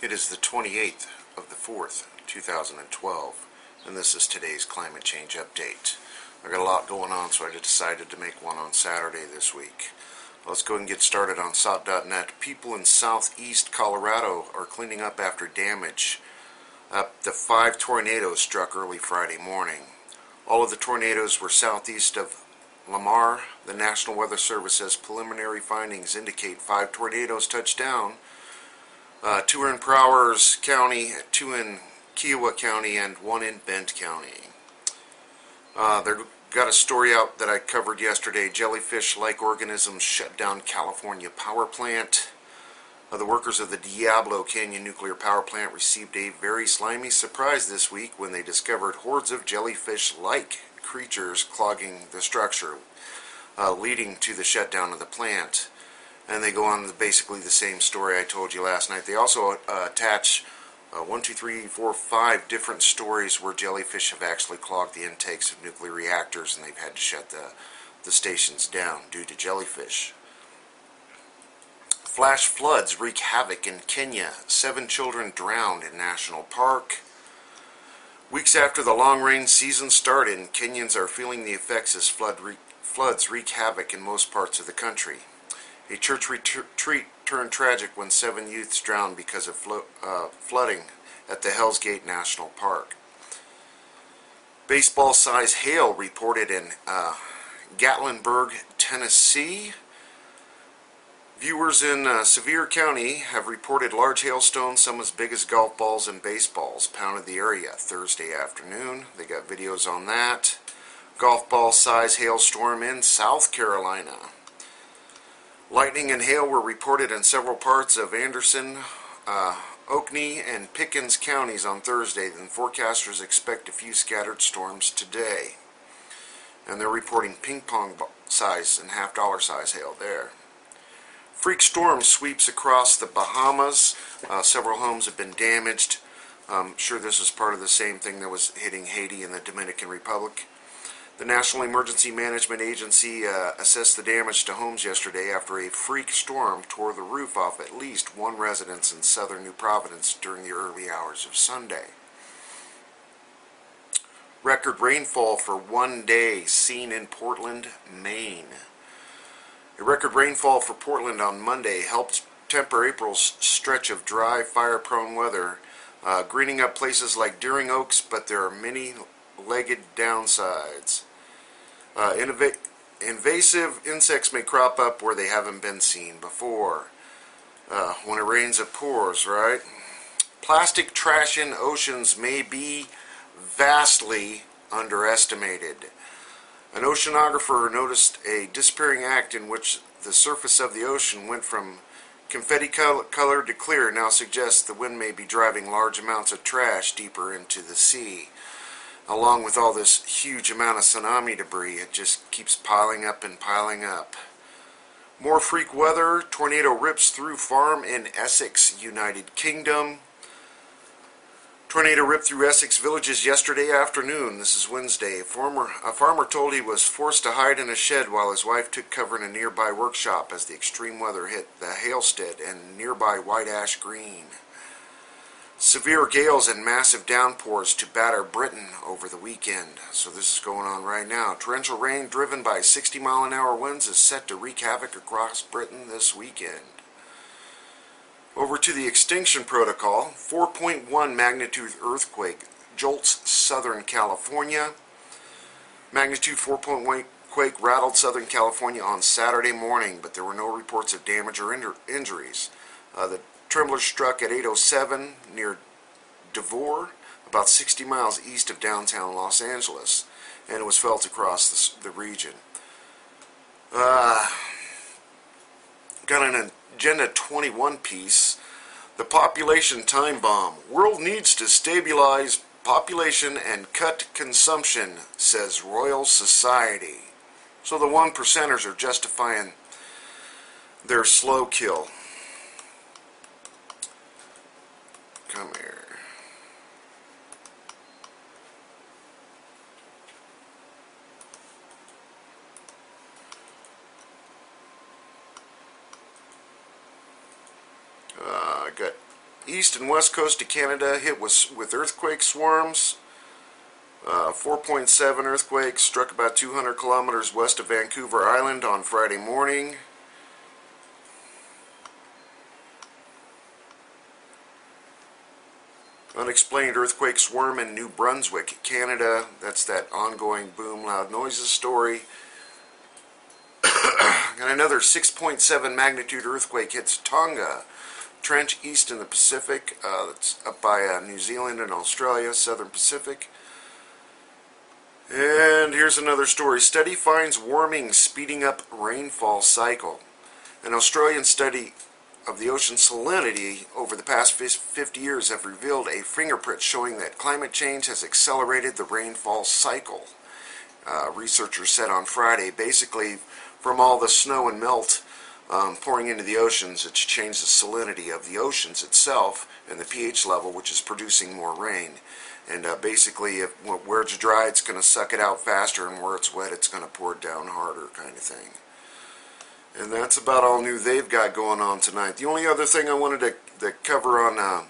It is the 28th of the 4th, 2012, and this is today's climate change update. I got a lot going on, so I decided to make one on Saturday this week. Let's go ahead and get started on SOT.net. People in southeast Colorado are cleaning up after damage. Up to 5 tornadoes struck early Friday morning. All of the tornadoes were southeast of Lamar. The National Weather Service says preliminary findings indicate 5 tornadoes touched down. 2 in Prowers County, 2 in Kiowa County, and 1 in Bent County. They got a story out that I covered yesterday. Jellyfish-like organisms shut down California power plant. The workers of the Diablo Canyon nuclear power plant received a very slimy surprise this week when they discovered hordes of jellyfish-like creatures clogging the structure, leading to the shutdown of the plant. And they go on basically the same story I told you last night. They also attach 5 different stories where jellyfish have actually clogged the intakes of nuclear reactors, and they've had to shut the stations down due to jellyfish. Flash floods wreak havoc in Kenya. 7 children drowned in national park. Weeks after the long rain season started, Kenyans are feeling the effects as floods wreak havoc in most parts of the country. A church retreat turned tragic when 7 youths drowned because of flooding at the Hell's Gate National Park. Baseball-sized hail reported in Gatlinburg, Tennessee. Viewers in Sevier County have reported large hailstones, some as big as golf balls and baseballs, pounded the area Thursday afternoon. They got videos on that. Golf ball-sized hailstorm in South Carolina. Lightning and hail were reported in several parts of Anderson, Oconee, and Pickens counties on Thursday. Then forecasters expect a few scattered storms today. And they're reporting ping-pong size and half-dollar size hail there. Freak storm sweeps across the Bahamas. Several homes have been damaged. I'm sure this is part of the same thing that was hitting Haiti and the Dominican Republic. The National Emergency Management Agency assessed the damage to homes yesterday after a freak storm tore the roof off at least one residence in southern New Providence during the early hours of Sunday. Record rainfall for one day seen in Portland, Maine. A record rainfall for Portland on Monday helped temper April's stretch of dry, fire-prone weather, greening up places like Deering Oaks, but there are many legged downsides. Invasive insects may crop up where they haven't been seen before. When it rains, it pours, right? Plastic trash in oceans may be vastly underestimated. An oceanographer noticed a disappearing act in which the surface of the ocean went from confetti-colored to clear. Now suggests the wind may be driving large amounts of trash deeper into the sea. Along with all this huge amount of tsunami debris, it just keeps piling up and piling up. More freak weather. Tornado rips through farm in Essex, United Kingdom. Tornado ripped through Essex villages yesterday afternoon. This is Wednesday. A farmer told he was forced to hide in a shed while his wife took cover in a nearby workshop as the extreme weather hit the Hailstead and nearby White Ash Green. Severe gales and massive downpours to batter Britain over the weekend. So this is going on right now. Torrential rain driven by 60-mile-an-hour winds is set to wreak havoc across Britain this weekend. Over to the extinction protocol. 4.1 magnitude earthquake jolts Southern California. Magnitude 4.1 quake rattled Southern California on Saturday morning, but there were no reports of damage or injuries. The trembler struck at 8:07 near Devore, about 60 miles east of downtown Los Angeles, and it was felt across the region. Got an Agenda 21 piece. The population time bomb. World needs to stabilize population and cut consumption, says Royal Society. So the 1%ers are justifying their slow kill. Come here. Good. east and west coast of Canada hit with earthquake swarms. 4.7 earthquake struck about 200 kilometers west of Vancouver Island on Friday morning. Unexplained earthquake swarm in New Brunswick, Canada. That's that ongoing boom, loud noises story. And another 6.7 magnitude earthquake hits Tonga Trench east in the Pacific. That's up by New Zealand and Australia, southern Pacific. And here's another story. Study finds warming speeding up rainfall cycle. An Australian study of the ocean salinity over the past 50 years have revealed a fingerprint showing that climate change has accelerated the rainfall cycle. Researchers said on Friday, basically from all the snow and melt pouring into the oceans, it's changed the salinity of the oceans itself and the pH level, which is producing more rain. And basically, where it's dry, it's going to suck it out faster, and where it's wet, it's going to pour it down harder, kind of thing. And that's about all new they've got going on tonight. The only other thing I wanted to cover on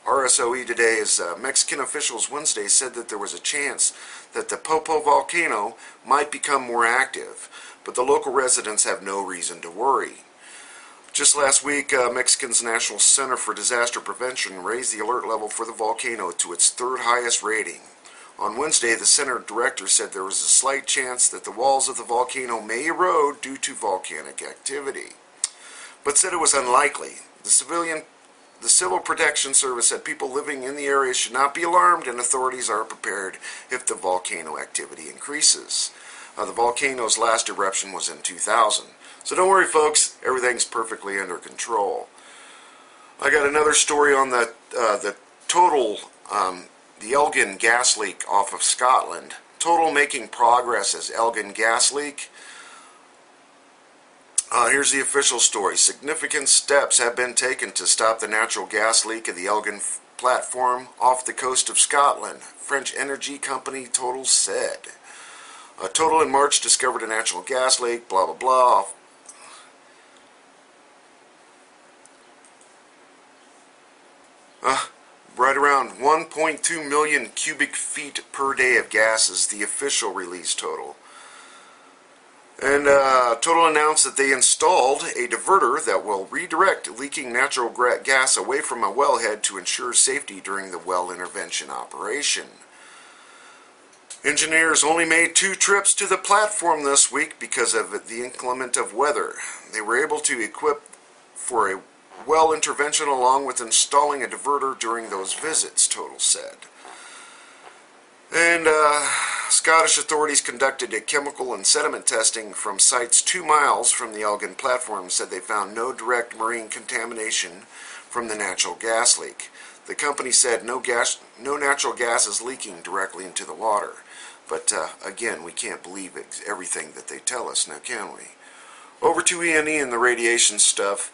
RSOE today is Mexican officials Wednesday said that there was a chance that the Popo volcano might become more active, but the local residents have no reason to worry. Just last week, Mexico's National Center for Disaster Prevention raised the alert level for the volcano to its third highest rating. On Wednesday, the center director said there was a slight chance that the walls of the volcano may erode due to volcanic activity, but said it was unlikely. The Civil Protection Service said people living in the area should not be alarmed, and authorities are prepared if the volcano activity increases. The volcano's last eruption was in 2000. So don't worry, folks, everything's perfectly under control. I got another story on the Total, the Elgin gas leak off of Scotland. Total making progress as Elgin gas leak. Here's the official story. Significant steps have been taken to stop the natural gas leak of the Elgin platform off the coast of Scotland, French energy company Total said. Total in March discovered a natural gas leak, blah, blah, blah. Right around 1.2 million cubic feet per day of gas is the official release total. And Total announced that they installed a diverter that will redirect leaking natural gas away from a wellhead to ensure safety during the well intervention operation. Engineers only made 2 trips to the platform this week because of the inclement of weather. They were able to equip for a well intervention along with installing a diverter during those visits, Total said. And Scottish authorities conducted a chemical and sediment testing from sites 2 miles from the Elgin platform, said they found no direct marine contamination from the natural gas leak. The company said no natural gas is leaking directly into the water. But again, we can't believe everything that they tell us now, can we? Over to E&E and the radiation stuff.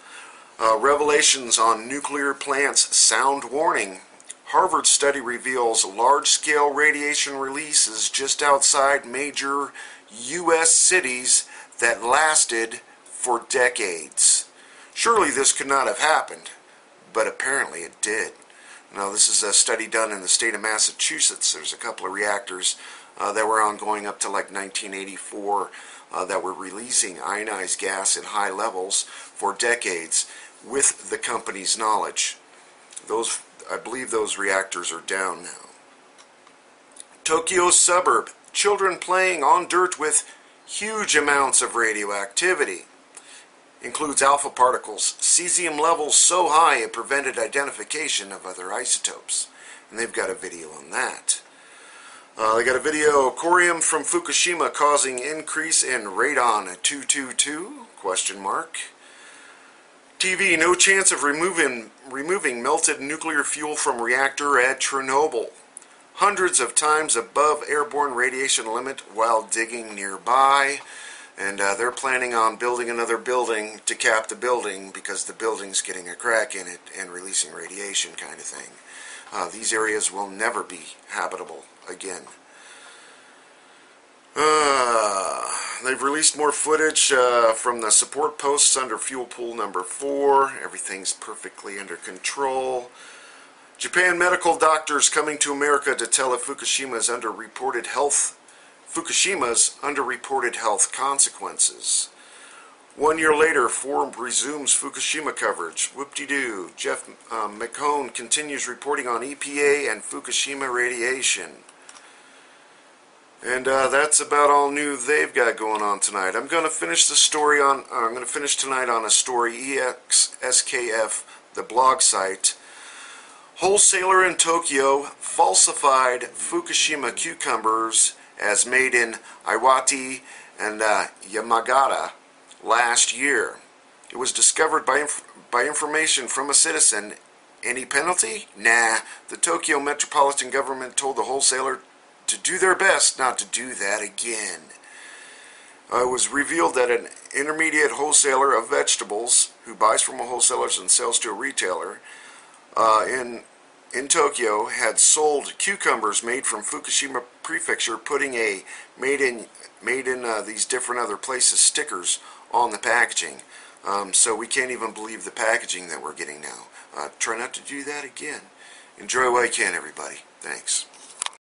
Revelations on nuclear plants sound warning. Harvard study reveals large-scale radiation releases just outside major U.S. cities that lasted for decades. Surely this could not have happened, but apparently it did. Now, this is a study done in the state of Massachusetts. There's a couple of reactors that were ongoing up to like 1984 that were releasing ionized gas in high levels for decades with the company's knowledge. I believe those reactors are down now. Tokyo suburb. Children playing on dirt with huge amounts of radioactivity. Includes alpha particles. Cesium levels so high it prevented identification of other isotopes. And they've got a video on that. They got a video, corium from Fukushima causing increase in radon 222, question mark. TV, no chance of removing melted nuclear fuel from reactor at Chernobyl. Hundreds of times above airborne radiation limit while digging nearby. And they're planning on building another building to cap the building because the building's getting a crack in it and releasing radiation kind of thing. These areas will never be habitable again. they've released more footage from the support posts under fuel pool number 4. Everything's perfectly under control. Japan medical doctors coming to America to tell of Fukushima's underreported health consequences. 1 year later, Forum resumes Fukushima coverage. Whoop-de-doo. Jeff McCone continues reporting on EPA and Fukushima radiation. And that's about all new they've got going on tonight. I'm going to finish tonight on a story, EXSKF, the blog site. Wholesaler in Tokyo falsified Fukushima cucumbers as made in Iwate and Yamagata last year. It was discovered by information from a citizen. Any penalty? Nah. The Tokyo Metropolitan Government told the wholesaler to do their best not to do that again. It was revealed that an intermediate wholesaler of vegetables who buys from a wholesaler and sells to a retailer in Tokyo had sold cucumbers made from Fukushima Prefecture, putting a made in these different other places stickers on the packaging. So we can't even believe the packaging that we're getting now. Try not to do that again. Enjoy while you can, everybody. Thanks.